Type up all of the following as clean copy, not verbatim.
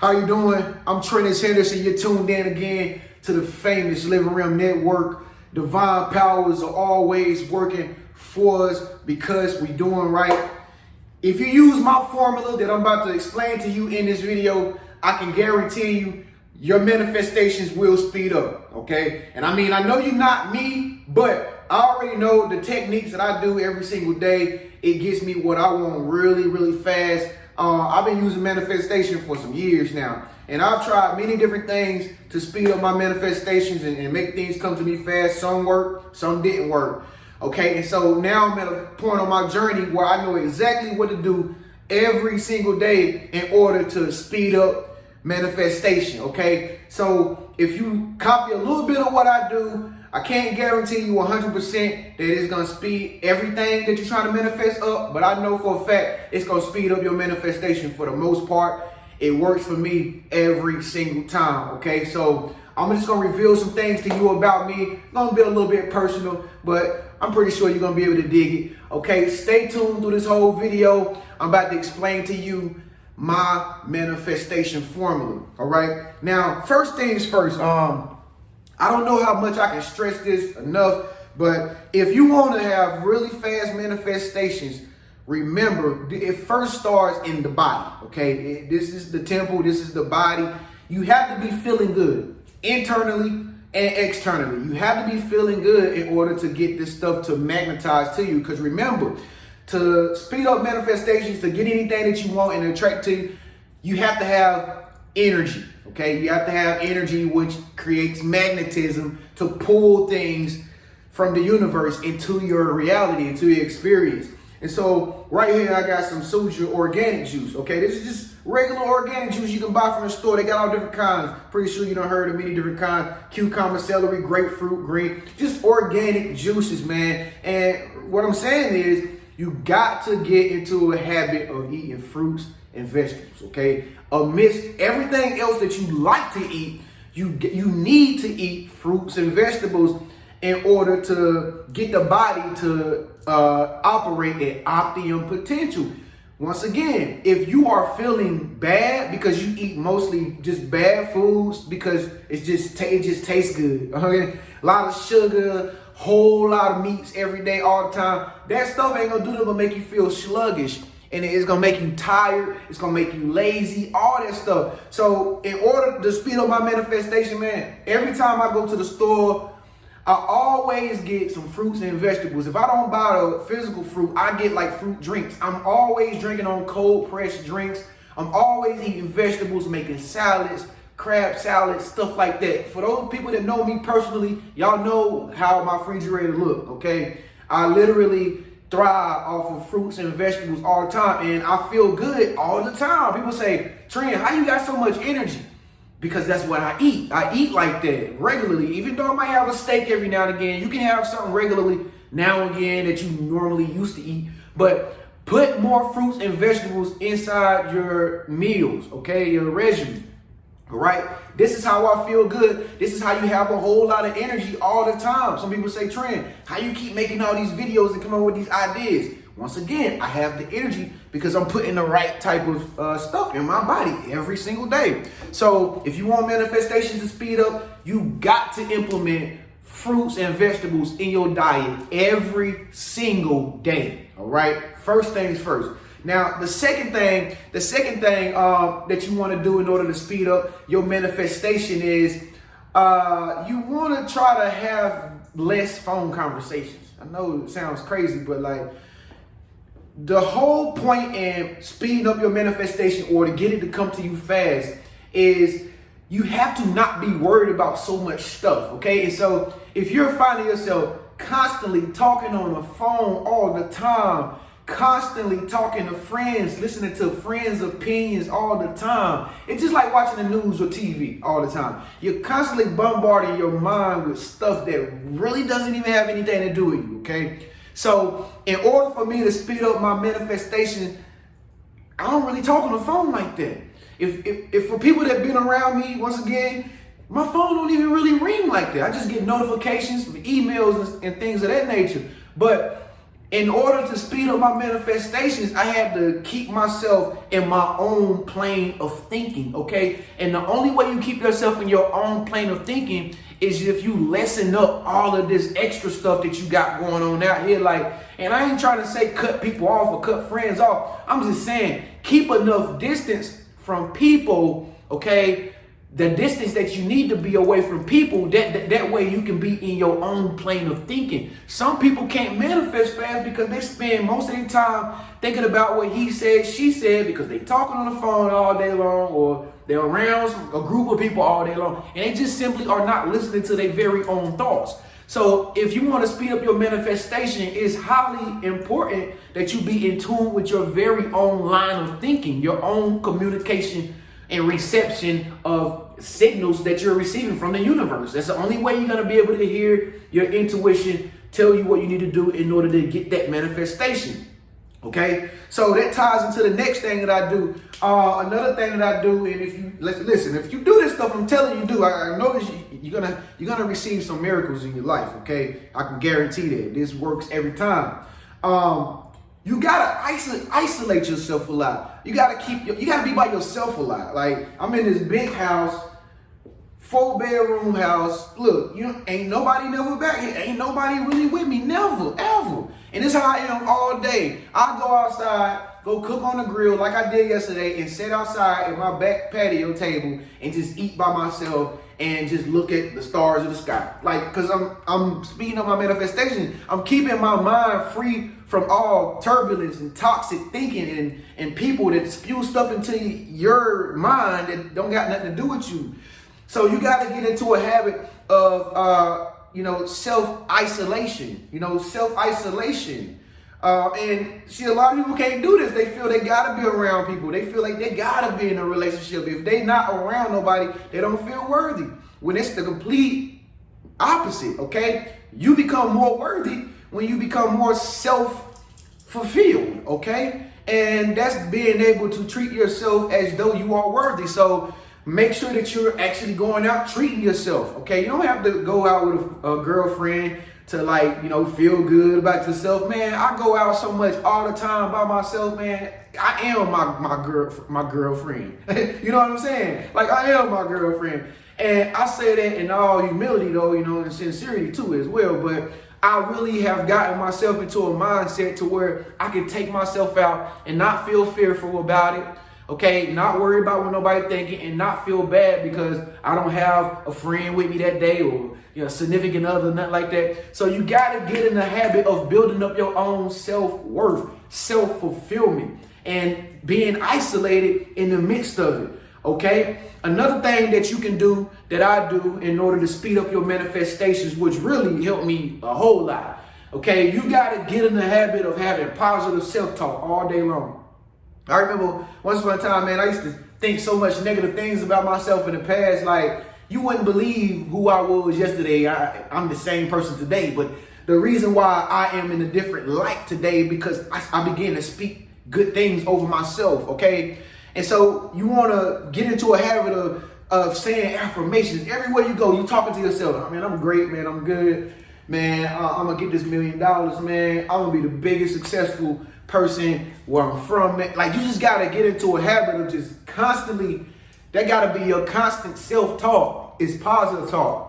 How you doing? I'm Trenius Henderson. You're tuned in again to the famous Living Realm Network. Divine powers are always working for us because we doing right. If you use my formula that I'm about to explain to you in this video, I can guarantee you your manifestations will speed up, okay? And I mean, I know you're not me, but I already know the techniques that I do every single day. It gets me what I want really, really fast. I've been using manifestation for some years now, and I've tried many different things to speed up my manifestations and make things come to me fast. Some worked, some didn't work. Okay, and so now I'm at a point on my journey where I know exactly what to do every single day in order to speed up manifestation. Okay, so if you copy a little bit of what I do, I can't guarantee you 100% that it's going to speed everything that you're trying to manifest up, but I know for a fact it's going to speed up your manifestation for the most part. It works for me every single time, okay? So I'm just going to reveal some things to you about me. It's going to be a little bit personal, but I'm pretty sure you're going to be able to dig it, okay? Stay tuned through this whole video. I'm about to explain to you my manifestation formula, all right? Now, first things first, I don't know how much I can stress this enough, but if you want to have really fast manifestations, remember, it first starts in the body, okay? This is the temple, this is the body. You have to be feeling good internally and externally. You have to be feeling good in order to get this stuff to magnetize to you, because remember, to speed up manifestations, to get anything that you want and attract to you, you have to have energy. Okay, you have to have energy, which creates magnetism to pull things from the universe into your reality, into your experience. And so right here, I got some Suja organic juice. Okay, this is just regular organic juice you can buy from the store. They got all different kinds. Pretty sure you done heard of many different kinds. Cucumber, celery, grapefruit, green, just organic juices, man. And what I'm saying is you got to get into a habit of eating fruits and vegetables, okay? Amidst everything else that you like to eat, you need to eat fruits and vegetables in order to get the body to operate at optimum potential. Once again, if you are feeling bad because you eat mostly just bad foods because it just tastes good, okay? A lot of sugar, whole lot of meats every day, all the time, that stuff ain't gonna do nothing but make you feel sluggish. And it's going to make you tired. It's going to make you lazy, all that stuff. So in order to speed up my manifestation, man, every time I go to the store, I always get some fruits and vegetables. If I don't buy the physical fruit, I get like fruit drinks. I'm always drinking on cold pressed drinks. I'm always eating vegetables, making salads, crab salads, stuff like that. For those people that know me personally, y'all know how my refrigerator look, okay? I literally thrive off of fruits and vegetables all the time, and I feel good all the time. People say, Tren, how you got so much energy? Because that's what I eat. I eat like that regularly. Even though I might have a steak every now and again, you can have something regularly now and again that you normally used to eat, but put more fruits and vegetables inside your meals, okay, your regimen. All right, this is how I feel good. This is how you have a whole lot of energy all the time. Some people say, Trent, how you keep making all these videos and come up with these ideas? Once again, I have the energy because I'm putting the right type of stuff in my body every single day. So if you want manifestations to speed up, you got to implement fruits and vegetables in your diet every single day. All right, first things first. Now, the second thing that you want to do in order to speed up your manifestation is you want to try to have less phone conversations. I know it sounds crazy, but like the whole point in speeding up your manifestation or to get it to come to you fast is you have to not be worried about so much stuff, okay? And so if you're finding yourself constantly talking on the phone all the time, constantly talking to friends, listening to friends' opinions all the time. It's just like watching the news or TV all the time. You're constantly bombarding your mind with stuff that really doesn't even have anything to do with you, okay? So in order for me to speed up my manifestation, I don't really talk on the phone like that. If for people that have been around me, once again, my phone don't even really ring like that. I just get notifications, emails, and things of that nature. But In order to speed up my manifestations, I had to keep myself in my own plane of thinking, okay? And the only way you keep yourself in your own plane of thinking is if you lessen up all of this extra stuff that you got going on out here. Like, and I ain't trying to say cut people off or cut friends off. I'm just saying keep enough distance from people, okay? The distance that you need to be away from people, that way you can be in your own plane of thinking. Some people can't manifest fast because they spend most of their time thinking about what he said, she said, because they talking on the phone all day long, or they're around a group of people all day long, and they just simply are not listening to their very own thoughts. So if you want to speed up your manifestation, it's highly important that you be in tune with your very own line of thinking, your own communication and reception of signals that you're receiving from the universe. That's the only way you're going to be able to hear your intuition tell you what you need to do in order to get that manifestation. Okay, so that ties into the next thing that I do. Another thing that I do, and if you listen, if you do this stuff, I'm telling you, do. I know you're gonna receive some miracles in your life. Okay, I can guarantee that this works every time. You gotta isolate yourself a lot. You gotta be by yourself a lot. Like, I'm in this big house, 4-bedroom house. Look, ain't nobody never back here. Ain't nobody really with me, never, ever. And this is how I am all day. I go outside, go cook on the grill like I did yesterday, and sit outside at my back patio table and just eat by myself and just look at the stars of the sky. Like, cause I'm speeding up my manifestation. I'm keeping my mind free from all turbulence and toxic thinking and people that spew stuff into your mind that don't got nothing to do with you. So you got to get into a habit of, self-isolation, and see, a lot of people can't do this. They feel they got to be around people. They feel like they got to be in a relationship. If they not around nobody, they don't feel worthy. When it's the complete opposite, okay? You become more worthy when you become more self-fulfilled, okay? And that's being able to treat yourself as though you are worthy. So make sure that you're actually going out treating yourself, okay? You don't have to go out with a girlfriend to feel good about yourself. Man, I go out so much all the time by myself, man. I am my girlfriend. You know what I'm saying? Like, I am my girlfriend. And I say that in all humility, though, and sincerity too as well. But I really have gotten myself into a mindset to where I can take myself out and not feel fearful about it. Okay, not worry about what nobody thinking, and not feel bad because I don't have a friend with me that day, or a significant other, nothing like that. So you got to get in the habit of building up your own self-worth, self-fulfillment, and being isolated in the midst of it. Okay, another thing that you can do, that I do in order to speed up your manifestations, which really helped me a whole lot. Okay, you got to get in the habit of having positive self-talk all day long. I remember once upon a time, man, I used to think so much negative things about myself in the past. Like, you wouldn't believe who I was yesterday. I'm the same person today. But the reason why I am in a different light today, because I began to speak good things over myself, okay? And so you want to get into a habit of saying affirmations. Everywhere you go, you talking to yourself. I mean, I'm great, man. I'm good, man. I'm going to get this $1 million, man. I'm going to be the biggest successful person where I'm from. Like, you just got to get into a habit of just constantly, that got to be your constant self-talk. It's positive talk.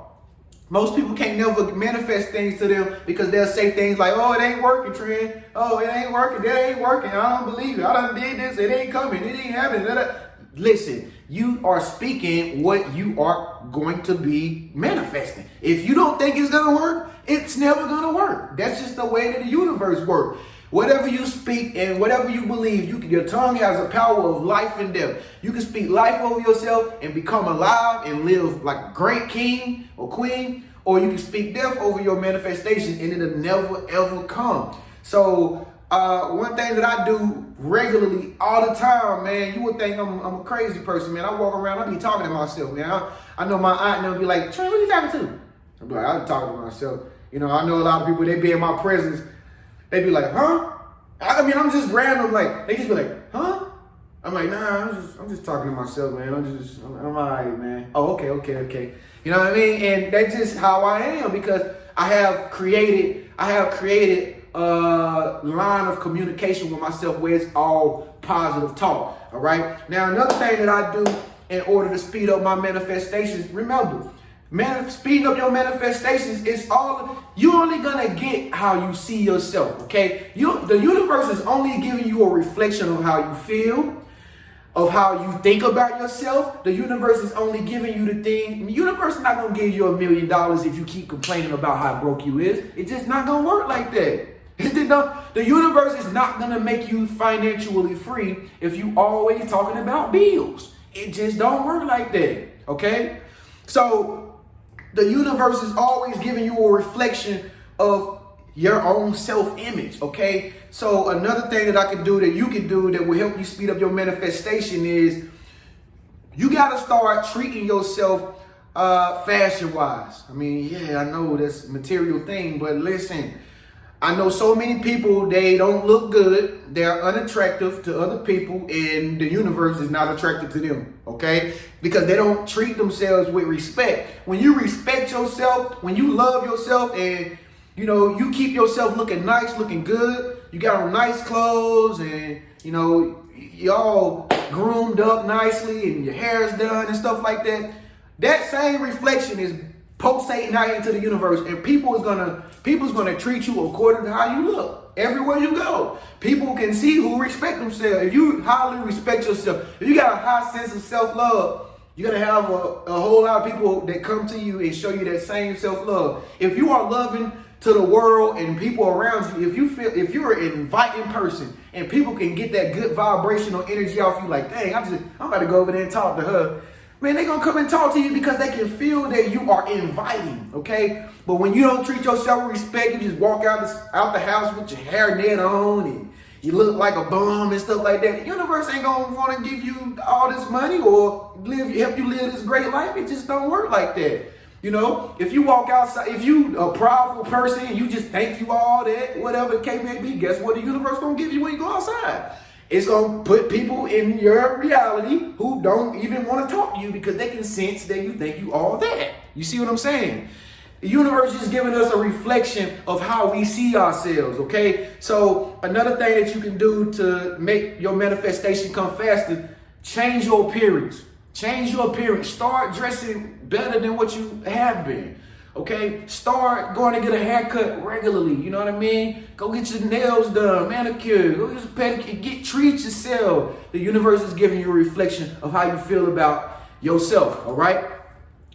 Most people can't never manifest things to them because they'll say things like, oh, it ain't working, Trent. Oh, it ain't working. That ain't working. I don't believe it. I done did this. It ain't coming. It ain't happening. Listen, you are speaking what you are going to be manifesting. If you don't think it's going to work, it's never going to work. That's just the way that the universe works. Whatever you speak and whatever you believe, your tongue has a power of life and death. You can speak life over yourself and become alive and live like a great king or queen, or you can speak death over your manifestation and it'll never, ever come. So one thing that I do regularly all the time, man, you would think I'm a crazy person, man. I walk around, I be talking to myself, man. I know my aunt and they'll be like, Trey, what are you talking to? I'm like, I'm talking to myself. I know a lot of people, they be in my presence. They be like, huh? I mean, I'm just random. Like, they just be like, huh? I'm like, nah, I'm just talking to myself, man. I'm all right, man. Oh, okay. You know what I mean? And that's just how I am, because I have created line of communication with myself where it's all positive talk. All right. Now, another thing that I do in order to speed up my manifestations, remember, speeding up your manifestations is you're only gonna get how you see yourself. Okay. The universe is only giving you a reflection of how you feel, of how you think about yourself. The universe is only giving you the thing. The universe is not going to give you $1 million if you keep complaining about how broke you is. It's just not going to work like that. The universe is not going to make you financially free if you always talking about bills. It just don't work like that. Okay? So the universe is always giving you a reflection of your own self-image, okay? So another thing that I can do, that you can do, that will help you speed up your manifestation is you got to start treating yourself fashion-wise. I mean, yeah, I know that's a material thing, but listen, I know so many people, they don't look good, they're unattractive to other people, and the universe is not attracted to them, okay? Because they don't treat themselves with respect. When you respect yourself, when you love yourself, and you keep yourself looking nice, looking good. You got on nice clothes, and you all groomed up nicely, and your hair's done and stuff like that. That same reflection is pulsating out into the universe, and people's gonna treat you according to how you look. Everywhere you go, people can see who respect themselves. If you highly respect yourself, if you got a high sense of self-love, you're going to have a whole lot of people that come to you and show you that same self-love. If you are loving to the world and people around you, if you're an inviting person and people can get that good vibrational energy off you, like, dang, I'm about to go over there and talk to her. Man, they're going to come and talk to you because they can feel that you are inviting, okay? But when you don't treat yourself with respect, you just walk out the house with your hairnet on and you look like a bum and stuff like that. The universe ain't gonna want to give you all this money or help you live this great life. It just don't work like that. If you walk outside, if you a proudful person and you just think you all that, whatever the case may be, guess what the universe gonna give you when you go outside? It's gonna put people in your reality who don't even want to talk to you because they can sense that you think you all that. You see what I'm saying? The universe is giving us a reflection of how we see ourselves, okay? So another thing that you can do to make your manifestation come faster, change your appearance. Change your appearance. Start dressing better than what you have been, okay? Start going to get a haircut regularly, you know what I mean? Go get your nails done, manicure, go get your pedicure, treat yourself. The universe is giving you a reflection of how you feel about yourself, all right?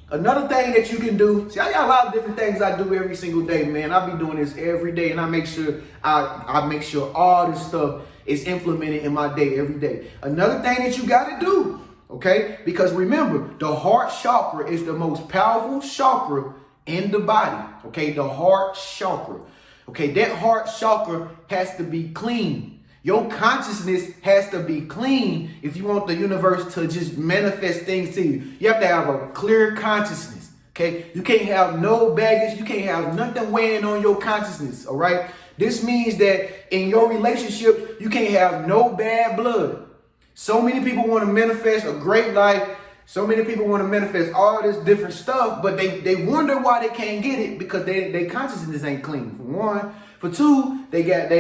Another thing that you can do, see, I got a lot of different things I do every single day, man. I be doing this every day, and I make sure I make sure all this stuff is implemented in my day every day. Another thing that you got to do, okay? Because remember, the heart chakra is the most powerful chakra in the body, okay? The heart chakra, okay? That heart chakra has to be clean. Your consciousness has to be clean if you want the universe to just manifest things to you. You have to have a clear consciousness, okay? You can't have no baggage. You can't have nothing weighing on your consciousness, all right? This means that in your relationship, you can't have no bad blood. So many people want to manifest a great life. So many people want to manifest all this different stuff, but they wonder why they can't get it because their consciousness ain't clean, for one. For two, they got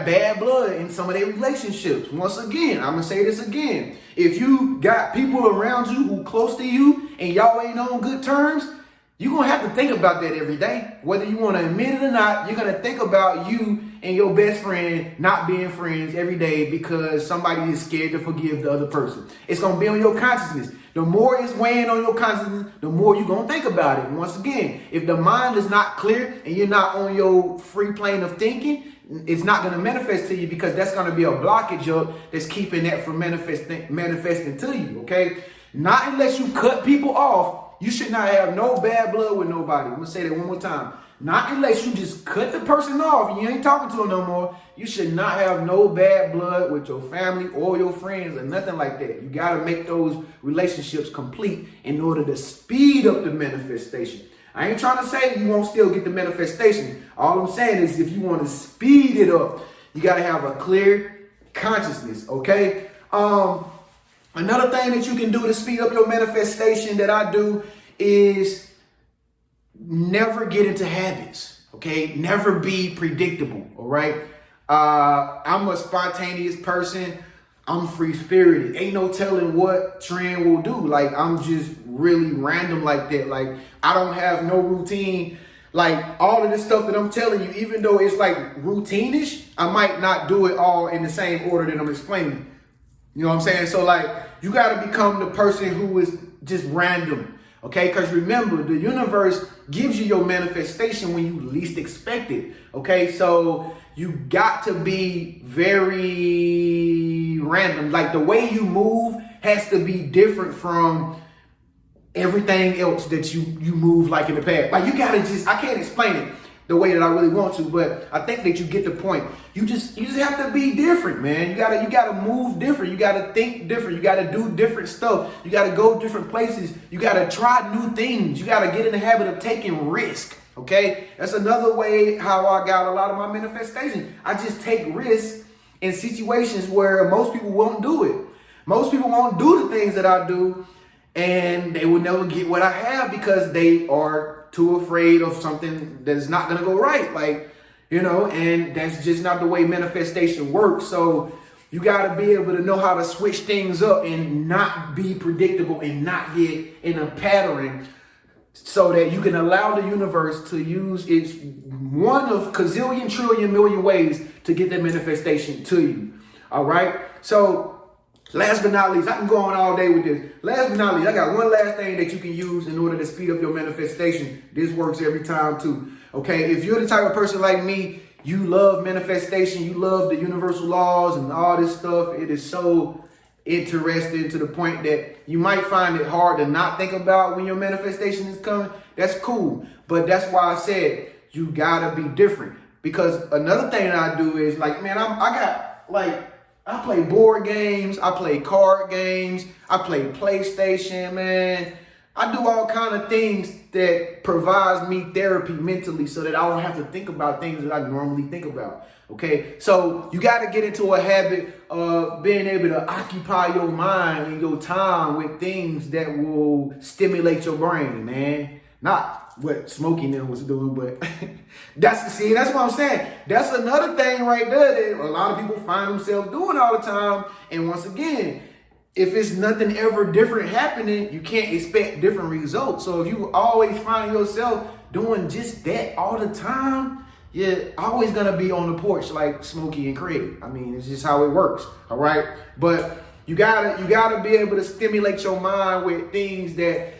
bad blood in some of their relationships. Once again, I'm going to say this again. If you got people around you who close to you and y'all ain't on good terms, you're going to have to think about that every day. Whether you want to admit it or not, you're going to think about you and your best friend not being friends every day because somebody is scared to forgive the other person. It's going to be on your consciousness. The more it's weighing on your consciousness, the more you're going to think about it. Once again, if the mind is not clear and you're not on your free plane of thinking, it's not going to manifest to you because that's going to be a blockage up that's keeping that from manifesting to you, okay? Not unless you cut people off. You should not have no bad blood with nobody. I'm going to say that one more time. Not unless you just cut the person off and you ain't talking to them no more. You should not have no bad blood with your family or your friends or nothing like that. You got to make those relationships complete in order to speed up the manifestation. I ain't trying to say you won't still get the manifestation. All I'm saying is if you want to speed it up, you got to have a clear consciousness, okay? Another thing that you can do to speed up your manifestation that I do is never get into habits. Okay, never be predictable. All right. I'm a spontaneous person. I'm free spirited. Ain't no telling what Tren will do. Like, I'm just really random like that. Like, I don't have no routine. Like, all of this stuff that I'm telling you, even though it's like routine-ish, I might not do it all in the same order that I'm explaining. You know what I'm saying? So, like, you got to become the person who is just random. Okay? Because remember, the universe gives you your manifestation when you least expect it. Okay? So, you got to be very random. Like, the way you move has to be different from everything else that you move like in the past. Like, you gotta just, I can't explain it the way that I really want to, but I think that you get the point. You just have to be different, man. You gotta move different. You gotta think different. You gotta do different stuff. You gotta go different places. You gotta try new things. You gotta get in the habit of taking risk. Okay, that's another way how I got a lot of my manifestation. I just take risks in situations where most people won't do it. Most people won't do the things that I do, and they will never get what I have because they are too afraid of something that's not going to go right. Like, you know, and that's just not the way manifestation works. So you got to be able to know how to switch things up and not be predictable and not get in a pattern, so that you can allow the universe to use its one of gazillion, trillion, million ways to get that manifestation to you. All right. So last but not least, I can go on all day with this. Last but not least, I got one last thing that you can use in order to speed up your manifestation. This works every time too. Okay. If you're the type of person like me, you love manifestation, you love the universal laws and all this stuff. It is so interesting to the point that you might find it hard to not think about when your manifestation is coming. That's cool. But that's why I said you gotta be different. Because another thing that I do is, like, man, I play board games, I play card games, I play PlayStation, man. I do all kind of things that provides me therapy mentally so that I don't have to think about things that I normally think about. Okay, so you got to get into a habit of being able to occupy your mind and your time with things that will stimulate your brain, man. Not what smoking them was doing, but that's what I'm saying. That's another thing right there that a lot of people find themselves doing all the time. And once again, if it's nothing ever different happening, you can't expect different results. So if you always find yourself doing just that all the time, you're always gonna be on the porch like Smokey and Craig. I mean, it's just how it works. All right. But you gotta be able to stimulate your mind with things that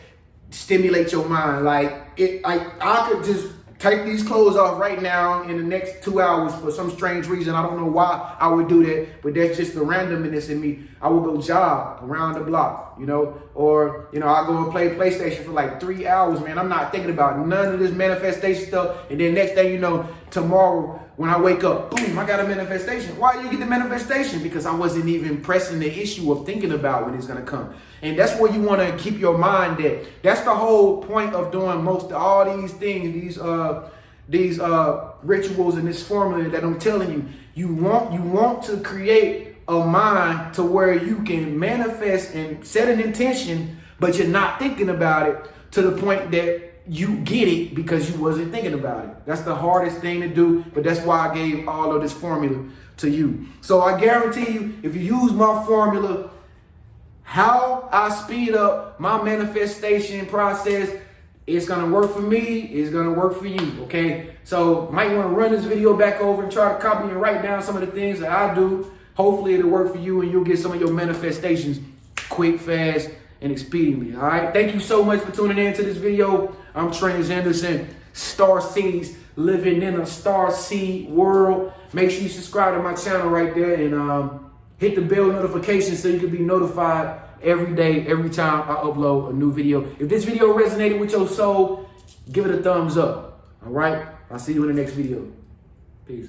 stimulate your mind. I could just take these clothes off right now in the next 2 hours for some strange reason. I don't know why I would do that, but that's just the randomness in me. I would go jog around the block, you know, or, you know, I go and play PlayStation for like 3 hours, man. I'm not thinking about none of this manifestation stuff. And then next thing you know, tomorrow when I wake up, boom, I got a manifestation. Why do you get the manifestation? Because I wasn't even pressing the issue of thinking about when it's going to come. And that's where you want to keep your mind at. That's the whole point of doing most of all these things, these rituals and this formula that I'm telling you. You want to create a mind to where you can manifest and set an intention, but you're not thinking about it to the point that you get it because you wasn't thinking about it. That's the hardest thing to do, but that's why I gave all of this formula to you. So I guarantee you, if you use my formula, how I speed up my manifestation process, it's going to work for me. It's going to work for you. Okay. So might want to run this video back over and try to copy and write down some of the things that I do. Hopefully it'll work for you and you'll get some of your manifestations quick, fast, and expediently. All right. Thank you so much for tuning in to this video. I'm Trenius Henderson, Star Seeds, living in a star seed world. Make sure you subscribe to my channel right there and hit the bell notification so you can be notified every day, every time I upload a new video. If this video resonated with your soul, give it a thumbs up. All right? I'll see you in the next video. Peace.